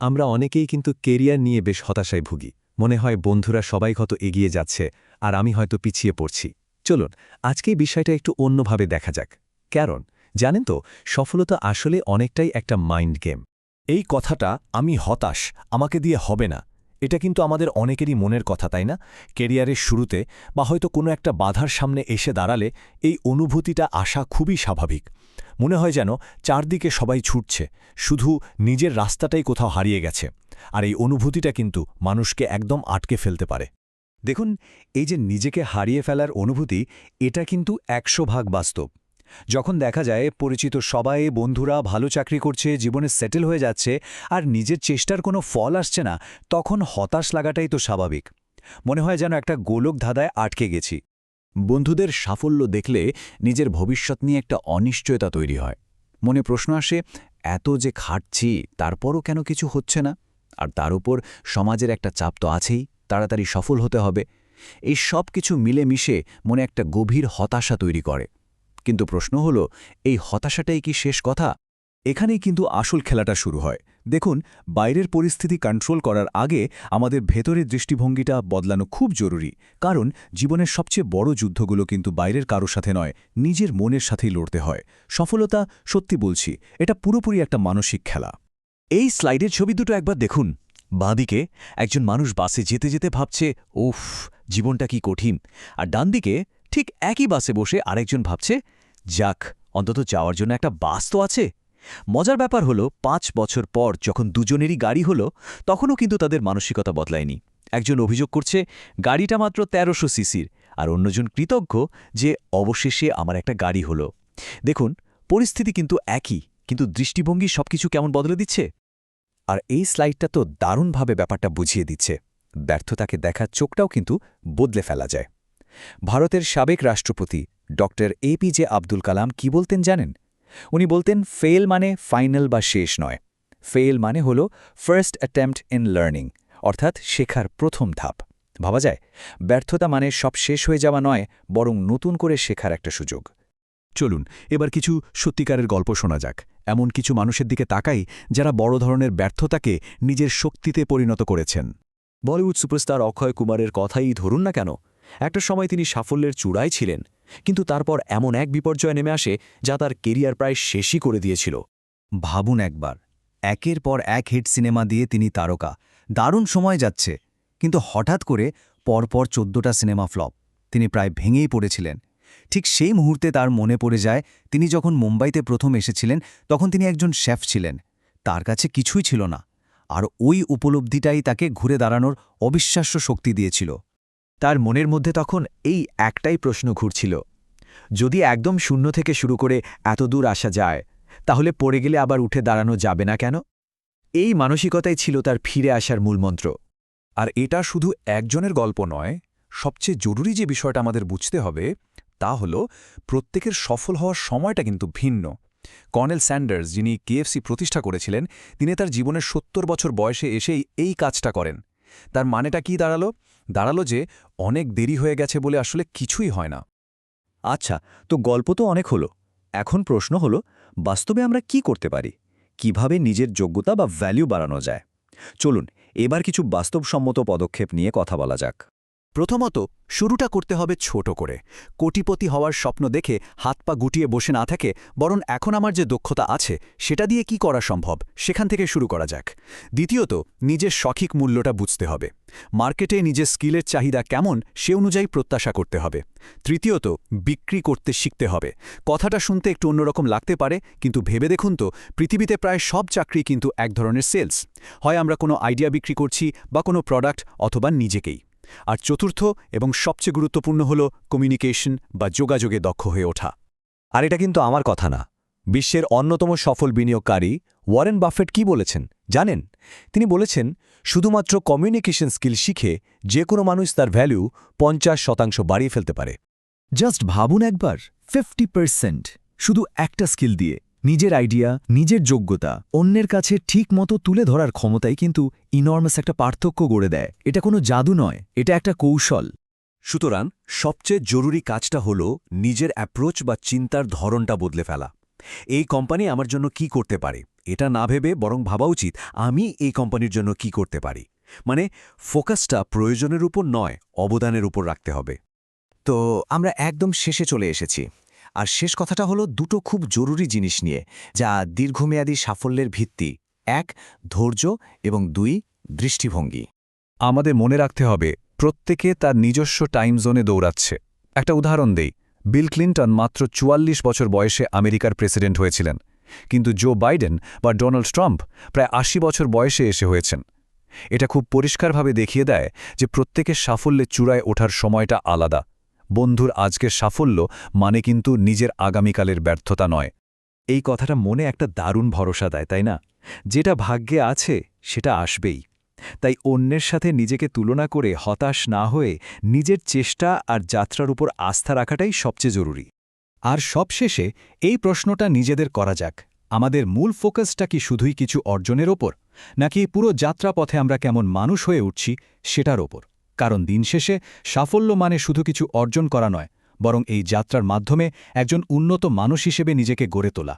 আমরা অনেকেই কিন্তু কেরিয়ার নিয়ে বেশ হতাশায় ভুগি। মনে হয় বন্ধুরা সবাই কত এগিয়ে যাচ্ছে আর আমি হয়তো পিছিয়ে পড়ছি। চলুন আজকে এই বিষয়টা একটু অন্যভাবে দেখা যাক। কারণ জানেন তো, সফলতা আসলে অনেকটাই একটা মাইন্ড গেম। এই কথাটা আমি হতাশ, আমাকে দিয়ে হবে না, এটা কিন্তু আমাদের অনেকেরই মনের কথা, তাই না? কেরিয়ারের শুরুতে বা হয়তো কোনো একটা বাধার সামনে এসে দাঁড়ালে এই অনুভূতিটা আসা খুবই স্বাভাবিক। মনে হয় যেন চারদিকে সবাই ছুটছে, শুধু নিজের রাস্তাটাই কোথাও হারিয়ে গেছে। আর এই অনুভূতিটা কিন্তু মানুষকে একদম আটকে ফেলতে পারে। দেখুন, এই যে নিজেকে হারিয়ে ফেলার অনুভূতি, এটা কিন্তু ১০০ ভাগ বাস্তব। যখন দেখা যায় পরিচিত সবাই, বন্ধুরা ভালো চাকরি করছে, জীবনে সেটেল হয়ে যাচ্ছে, আর নিজের চেষ্টার কোনো ফল আসছে না, তখন হতাশ লাগাটাই তো স্বাভাবিক। মনে হয় যেন একটা গোলক ধাঁধায় আটকে গেছি। বন্ধুদের সাফল্য দেখলে নিজের ভবিষ্যৎ নিয়ে একটা অনিশ্চয়তা তৈরি হয়। মনে প্রশ্ন আসে, এত যে খাটছি তারপরও কেন কিছু হচ্ছে না? আর তার উপর সমাজের একটা চাপ তো আছেই, তাড়াতাড়ি সফল হতে হবে। এই সব কিছু মিলেমিশে মনে একটা গভীর হতাশা তৈরি করে। কিন্তু প্রশ্ন হলো, এই হতাশাটাই কি শেষ কথা? এখানেই কিন্তু আসল খেলাটা শুরু হয়। দেখুন, বাইরের পরিস্থিতি কন্ট্রোল করার আগে আমাদের ভেতরের দৃষ্টিভঙ্গিটা বদলানো খুব জরুরি। কারণ জীবনের সবচেয়ে বড় যুদ্ধগুলো কিন্তু বাইরের কারো সাথে নয়, নিজের মনের সাথেই লড়তে হয়। সফলতা, সত্যি বলছি, এটা পুরোপুরি একটা মানসিক খেলা। এই স্লাইডের ছবি দুটো একবার দেখুন। বাঁদিকে একজন মানুষ বাসে যেতে যেতে ভাবছে, উফ, জীবনটা কি কঠিন। আর ডানদিকে ঠিক একই বাসে বসে আরেকজন ভাবছে, যাক, অন্তত যাওয়ার জন্য একটা বাস তো আছে। মজার ব্যাপার হলো, ৫ বছর পর যখন দুজনেরই গাড়ি হলো, তখনও কিন্তু তাদের মানসিকতা বদলায়নি। একজন অভিযোগ করছে গাড়িটা মাত্র ১৩০০ সিসির, আর অন্যজন কৃতজ্ঞ যে অবশেষে আমার একটা গাড়ি হলো। দেখুন, পরিস্থিতি কিন্তু একই, কিন্তু দৃষ্টিভঙ্গি সবকিছু কেমন বদলে দিচ্ছে। আর এই স্লাইডটা তো দারুণভাবে ব্যাপারটা বুঝিয়ে দিচ্ছে। ব্যর্থতাকে দেখার চোখটাও কিন্তু বদলে ফেলা যায়। ভারতের সাবেক রাষ্ট্রপতি ডক্টর এপিজে আব্দুল কালাম কি বলতেন জানেন? উনি বলতেন, ফেল মানে ফাইনাল বা শেষ নয়। ফেল মানে হল ফার্স্ট অ্যাটেম্পট ইন লার্নিং, অর্থাৎ শেখার প্রথম ধাপ। ভাবা যায়, ব্যর্থতা মানে সব শেষ হয়ে যাওয়া নয়, বরং নতুন করে শেখার একটা সুযোগ। চলুন এবার কিছু সত্যিকারের গল্প শোনা যাক। এমন কিছু মানুষের দিকে তাকাই যারা বড় ধরনের ব্যর্থতাকে নিজের শক্তিতে পরিণত করেছেন। বলিউড সুপারস্টার অক্ষয় কুমারের কথাই ধরুন না কেন। একটা সময় তিনি সাফল্যের চূড়ায় ছিলেন, কিন্তু তারপর এমন এক বিপর্যয় নেমে আসে যা তার কেরিয়ার প্রায় শেষই করে দিয়েছিল। ভাবুন একবার, একের পর এক হিট সিনেমা দিয়ে তিনি তারকা, দারুণ সময় যাচ্ছে, কিন্তু হঠাৎ করে পরপর ১৪টা সিনেমা ফ্লপ। তিনি প্রায় ভেঙেই পড়েছিলেন। ঠিক সেই মুহূর্তে তার মনে পড়ে যায়, তিনি যখন মুম্বাইতে প্রথম এসেছিলেন তখন তিনি একজন শেফ ছিলেন, তার কাছে কিছুই ছিল না। আর ওই উপলব্ধিটাই তাকে ঘুরে দাঁড়ানোর অবিশ্বাস্য শক্তি দিয়েছিল। তার মনের মধ্যে তখন এই একটাই প্রশ্ন ঘুরছিল, যদি একদম শূন্য থেকে শুরু করে এত দূর আসা যায়, তাহলে পড়ে গেলে আবার উঠে দাঁড়ানো যাবে না কেন? এই মানসিকতাই ছিল তার ফিরে আসার মূলমন্ত্র। আর এটা শুধু একজনের গল্প নয়, সবচেয়ে জরুরি যে বিষয়টা আমাদের বুঝতে হবে তা হল, প্রত্যেকের সফল হওয়ার সময়টা কিন্তু ভিন্ন। কর্নেল স্যান্ডার্স, যিনি কেএফসি প্রতিষ্ঠা করেছিলেন, তিনি তার জীবনের ৭০ বছর বয়সে এসেই এই কাজটা করেন। তার মানেটা কি দাঁড়ালো যে অনেক দেরি হয়ে গেছে বলে আসলে কিছুই হয় না। আচ্ছা, তো গল্প তো অনেক হলো। এখন প্রশ্ন হলো, বাস্তবে আমরা কি করতে পারি? কিভাবে নিজের যোগ্যতা বা ভ্যালু বাড়ানো যায়? চলুন এবার কিছু বাস্তবসম্মত পদক্ষেপ নিয়ে কথা বলা যাক। প্রথমত, শুরুটা করতে হবে ছোট করে। কোটিপতি হওয়ার স্বপ্ন দেখে হাত পা গুটিয়ে বসে না থাকে, বরং এখন আমার যে দক্ষতা আছে সেটা দিয়ে কি করা সম্ভব, সেখান থেকে শুরু করা যাক। দ্বিতীয়ত, নিজের সঠিক মূল্যটা বুঝতে হবে। মার্কেটে নিজের স্কিলের চাহিদা কেমন সে অনুযায়ী প্রত্যাশা করতে হবে। তৃতীয়ত, বিক্রি করতে শিখতে হবে। কথাটা শুনতে একটু অন্যরকম লাগতে পারে, কিন্তু ভেবে দেখুন তো, পৃথিবীতে প্রায় সব চাকরি কিন্তু এক ধরনের সেলস। হয় আমরা কোনো আইডিয়া বিক্রি করছি, বা কোনো প্রোডাক্ট, অথবা নিজেকেই। আর চতুর্থ এবং সবচেয়ে গুরুত্বপূর্ণ হল কমিউনিকেশন বা যোগাযোগে দক্ষ হয়ে ওঠা। আর এটা কিন্তু আমার কথা না, বিশ্বের অন্যতম সফল বিনিয়োগকারী ওয়ারেন বাফেট কি বলেছেন জানেন? তিনি বলেছেন, শুধুমাত্র কমিউনিকেশন স্কিল শিখে যে কোনো মানুষ তার ভ্যালু ৫০% বাড়িয়ে ফেলতে পারে। জাস্ট ভাবুন একবার, 50% শুধু একটা স্কিল দিয়ে। নিজের আইডিয়া, নিজের যোগ্যতা অন্যের কাছে ঠিক মতো তুলে ধরার ক্ষমতাই কিন্তু ইনর্মাস একটা পার্থক্য গড়ে দেয়। এটা কোনো জাদু নয়, এটা একটা কৌশল। সুতরাং সবচেয়ে জরুরি কাজটা হল নিজের অ্যাপ্রোচ বা চিন্তার ধরনটা বদলে ফেলা। এই কোম্পানি আমার জন্য কি করতে পারে, এটা না ভেবে বরং ভাবা উচিত আমি এই কোম্পানির জন্য কি করতে পারি। মানে ফোকাসটা প্রয়োজনের উপর নয়, অবদানের উপর রাখতে হবে। তো আমরা একদম শেষে চলে এসেছি। আর শেষ কথাটা হলো দুটো খুব জরুরি জিনিস নিয়ে, যা দীর্ঘমেয়াদী সাফল্যের ভিত্তি। ১ ধৈর্য এবং ২ দৃষ্টিভঙ্গি। আমাদের মনে রাখতে হবে প্রত্যেকে তার নিজস্ব টাইম জোনে দৌড়াচ্ছে। একটা উদাহরণ দেই, বিল ক্লিন্টন মাত্র ৪৪ বছর বয়সে আমেরিকার প্রেসিডেন্ট হয়েছিলেন, কিন্তু জো বাইডেন বা ডোনাল্ড ট্রাম্প প্রায় ৮০ বছর বয়সে এসে হয়েছেন। এটা খুব পরিষ্কারভাবে দেখিয়ে দেয় যে প্রত্যেকের সাফল্যের চূড়ায় ওঠার সময়টা আলাদা। বন্ধুর আজকের সাফল্য মানে কিন্তু নিজের আগামীকালের ব্যর্থতা নয়। এই কথাটা মনে একটা দারুণ ভরসা দেয়, তাই না? যেটা ভাগ্যে আছে সেটা আসবেই। তাই অন্যের সাথে নিজেকে তুলনা করে হতাশ না হয়ে নিজের চেষ্টা আর যাত্রার উপর আস্থা রাখাটাই সবচেয়ে জরুরি। আর সবশেষে এই প্রশ্নটা নিজেদের করা যাক, আমাদের মূল ফোকাসটা কি শুধুই কিছু অর্জনের ওপর, নাকি পুরো যাত্রাপথে আমরা কেমন মানুষ হয়ে উঠছি সেটার ওপর? কারণ দিন শেষে সাফল্য মানে শুধু কিছু অর্জন করা নয়, বরং এই যাত্রার মাধ্যমে একজন উন্নত মানুষ হিসেবে নিজেকে গড়ে তোলা।